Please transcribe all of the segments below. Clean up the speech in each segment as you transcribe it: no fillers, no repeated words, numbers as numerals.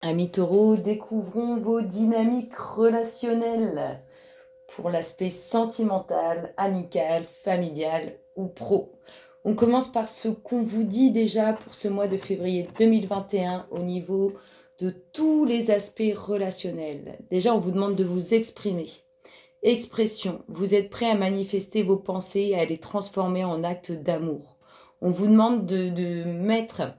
Amis taureaux, découvrons vos dynamiques relationnelles pour l'aspect sentimental, amical, familial ou pro. On commence par ce qu'on vous dit déjà pour ce mois de février 2021 au niveau de tous les aspects relationnels. Déjà, on vous demande de vous exprimer. Expression, vous êtes prêt à manifester vos pensées et à les transformer en actes d'amour. On vous demande de mettre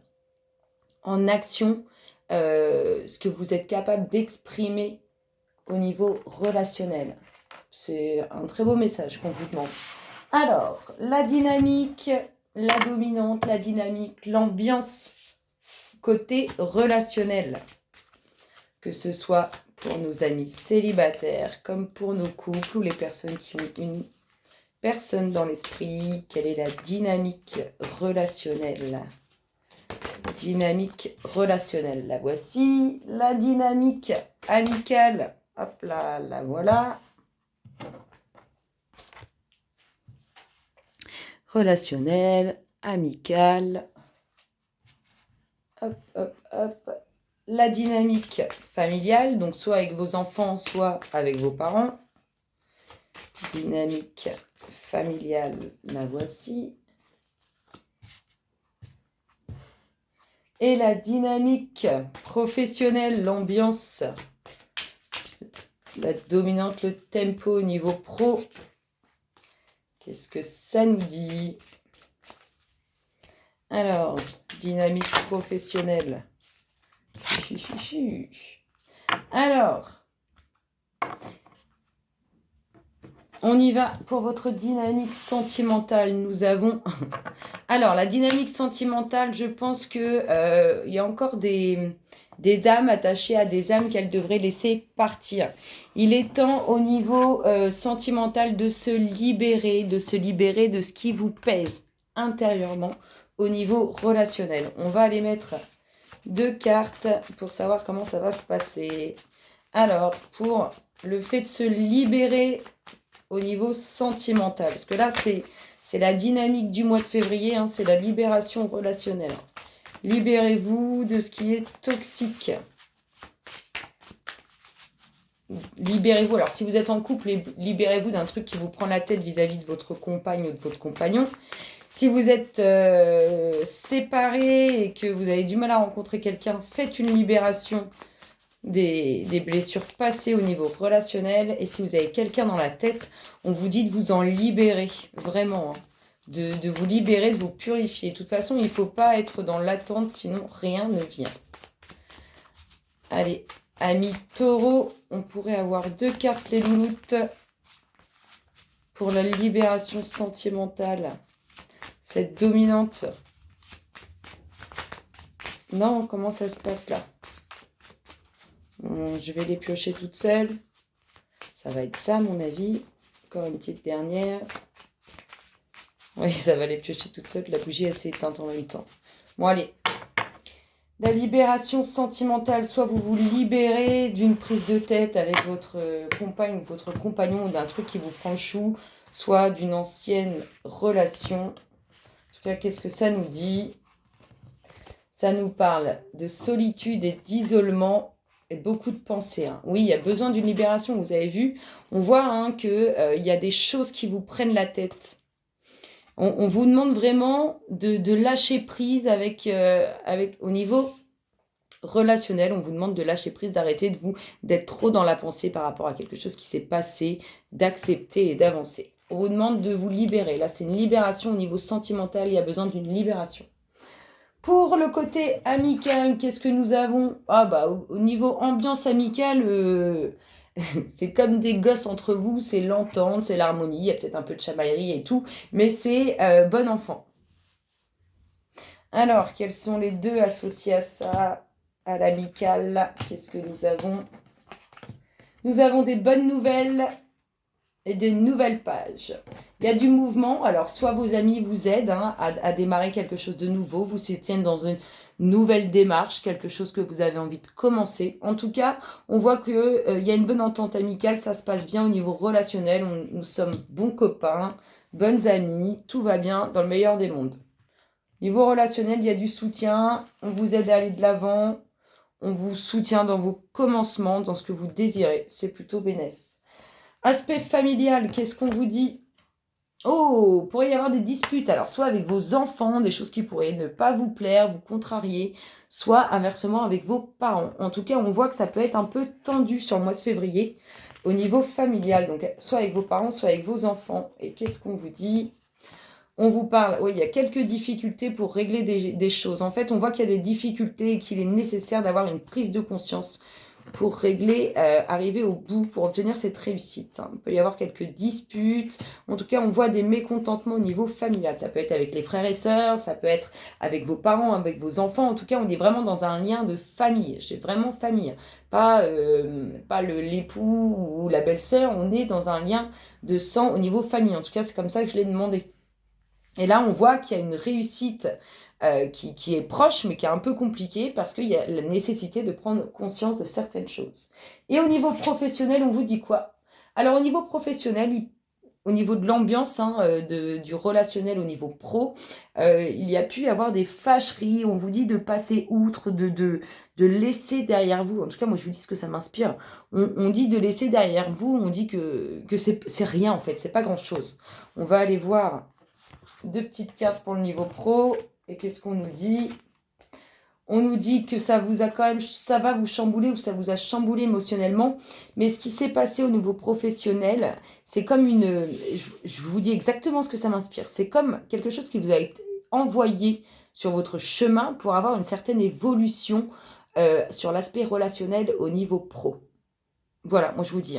en action ce que vous êtes capable d'exprimer au niveau relationnel. C'est un très beau message qu'on vous demande. Alors, la dynamique, la dominante, la dynamique, l'ambiance côté relationnel. Que ce soit pour nos amis célibataires, comme pour nos couples ou les personnes qui ont une personne dans l'esprit. Quelle est la dynamique relationnelle ? Dynamique relationnelle. La voici. La dynamique amicale. Hop là, la voilà. Relationnelle, amicale. Hop, hop, hop. La dynamique familiale, donc soit avec vos enfants, soit avec vos parents. Dynamique familiale, la voici. Et la dynamique professionnelle, l'ambiance, la dominante, le tempo au niveau pro. Qu'est-ce que ça nous dit? Alors, dynamique professionnelle. Alors, on y va pour votre dynamique sentimentale. Nous avons... Alors, la dynamique sentimentale, je pense qu'il y a encore des âmes attachées à des âmes qu'elles devraient laisser partir. Il est temps au niveau sentimental de se libérer de ce qui vous pèse intérieurement au niveau relationnel. On va aller mettre 2 cartes pour savoir comment ça va se passer. Alors, pour le fait de se libérer au niveau sentimental, parce que là, c'est la dynamique du mois de février, hein, c'est la libération relationnelle. Libérez-vous de ce qui est toxique. Libérez-vous. Alors, si vous êtes en couple, libérez-vous d'un truc qui vous prend la tête vis-à-vis de votre compagne ou de votre compagnon. Si vous êtes séparés et que vous avez du mal à rencontrer quelqu'un, faites une libération des blessures passées au niveau relationnel. Et si vous avez quelqu'un dans la tête, on vous dit de vous en libérer, vraiment, hein, de vous libérer, de vous purifier. De toute façon, il ne faut pas être dans l'attente, sinon rien ne vient. Allez, amis taureaux, on pourrait avoir 2 cartes les louloutes pour la libération sentimentale. Cette dominante. Non, comment ça se passe là? Je vais les piocher toute seule. Ça va être ça, à mon avis. Encore une petite dernière. Oui, ça va les piocher toute seule. La bougie, elle s'est éteinte en même temps. Bon, allez. La libération sentimentale. Soit vous vous libérez d'une prise de tête avec votre compagne ou votre compagnon, ou d'un truc qui vous prend le chou, soit d'une ancienne relation. En tout cas, qu'est-ce que ça nous dit? Ça nous parle de solitude et d'isolement. Et beaucoup de pensées. Hein. Oui, il y a besoin d'une libération, vous avez vu. On voit hein, qu'il y a des choses qui vous prennent la tête. On vous demande vraiment de lâcher prise avec, au niveau relationnel. On vous demande de lâcher prise, d'arrêter d'être trop dans la pensée par rapport à quelque chose qui s'est passé, d'accepter et d'avancer. On vous demande de vous libérer. Là, c'est une libération au niveau sentimental. Il y a besoin d'une libération. Pour le côté amical, qu'est-ce que nous avons? Ah bah au niveau ambiance amicale, c'est comme des gosses entre vous, c'est l'entente, c'est l'harmonie, il y a peut-être un peu de chamaillerie et tout, mais c'est bon enfant. Alors, quels sont les 2 associés à ça, à l'amical? Qu'est-ce que nous avons? Nous avons des bonnes nouvelles et des nouvelles pages. Il y a du mouvement, alors soit vos amis vous aident hein, à démarrer quelque chose de nouveau, vous soutiennent dans une nouvelle démarche, quelque chose que vous avez envie de commencer. En tout cas, on voit qu'il y a une bonne entente amicale, ça se passe bien au niveau relationnel, nous sommes bons copains, bonnes amies, tout va bien dans le meilleur des mondes. Niveau relationnel, il y a du soutien, on vous aide à aller de l'avant, On vous soutient dans vos commencements, dans ce que vous désirez. C'est plutôt bénéf. Aspect familial, qu'est-ce qu'on vous dit? Oh, pourrait y avoir des disputes. Alors, soit avec vos enfants, des choses qui pourraient ne pas vous plaire, vous contrarier, soit inversement avec vos parents. En tout cas, on voit que ça peut être un peu tendu sur le mois de février au niveau familial. Donc, soit avec vos parents, soit avec vos enfants. Et qu'est-ce qu'on vous dit? On vous parle, oui, il y a quelques difficultés pour régler des choses. En fait, on voit qu'il y a des difficultés et qu'il est nécessaire d'avoir une prise de conscience pour régler, arriver au bout, pour obtenir cette réussite. Il peut y avoir quelques disputes. En tout cas, on voit des mécontentements au niveau familial. Ça peut être avec les frères et sœurs, ça peut être avec vos parents, avec vos enfants. En tout cas, on est vraiment dans un lien de famille. C'est vraiment famille. Pas l'époux ou la belle-sœur. On est dans un lien de sang au niveau famille. En tout cas, c'est comme ça que je l'ai demandé. Et là, on voit qu'il y a une réussite qui est proche, mais qui est un peu compliquée parce qu'il y a la nécessité de prendre conscience de certaines choses. Et au niveau professionnel, on vous dit quoi? Alors, au niveau professionnel, au niveau de l'ambiance, du relationnel au niveau pro, il y a pu y avoir des fâcheries. On vous dit de passer outre, de laisser derrière vous. En tout cas, moi, je vous dis ce que ça m'inspire. On dit de laisser derrière vous. On dit que c'est rien, en fait. C'est pas grand-chose. On va aller voir 2 petites cartes pour le niveau pro. Et qu'est-ce qu'on nous dit? On nous dit que ça vous a quand même, ça va vous chambouler ou ça vous a chamboulé émotionnellement. Mais ce qui s'est passé au niveau professionnel, c'est comme je vous dis exactement ce que ça m'inspire. C'est comme quelque chose qui vous a été envoyé sur votre chemin pour avoir une certaine évolution sur l'aspect relationnel au niveau pro. Voilà, moi je vous dis,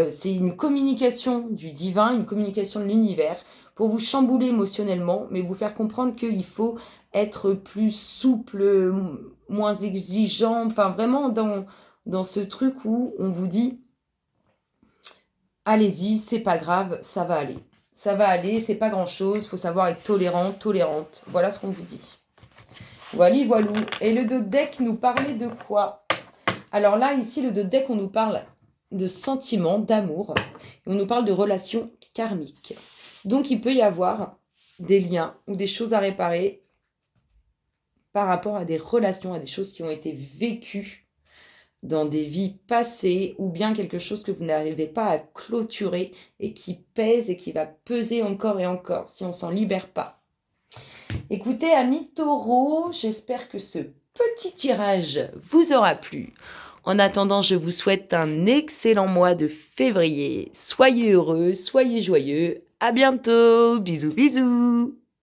c'est une communication du divin, une communication de l'univers pour vous chambouler émotionnellement, mais vous faire comprendre qu'il faut être plus souple, moins exigeant, enfin vraiment dans ce truc où on vous dit allez-y, c'est pas grave, ça va aller. Ça va aller, c'est pas grand-chose, il faut savoir être tolérant, tolérante. Voilà ce qu'on vous dit. Voilà, voilou. Et le dos de deck nous parlait de quoi? Alors là, ici, le dos de deck, on nous parle de sentiments, d'amour. Et on nous parle de relations karmiques. Donc, il peut y avoir des liens ou des choses à réparer par rapport à des relations, à des choses qui ont été vécues dans des vies passées ou bien quelque chose que vous n'arrivez pas à clôturer et qui pèse et qui va peser encore et encore si on s'en libère pas. Écoutez, amis taureaux, j'espère que ce petit tirage vous aura plu. En attendant, je vous souhaite un excellent mois de février. Soyez heureux, soyez joyeux. À bientôt. Bisous, bisous.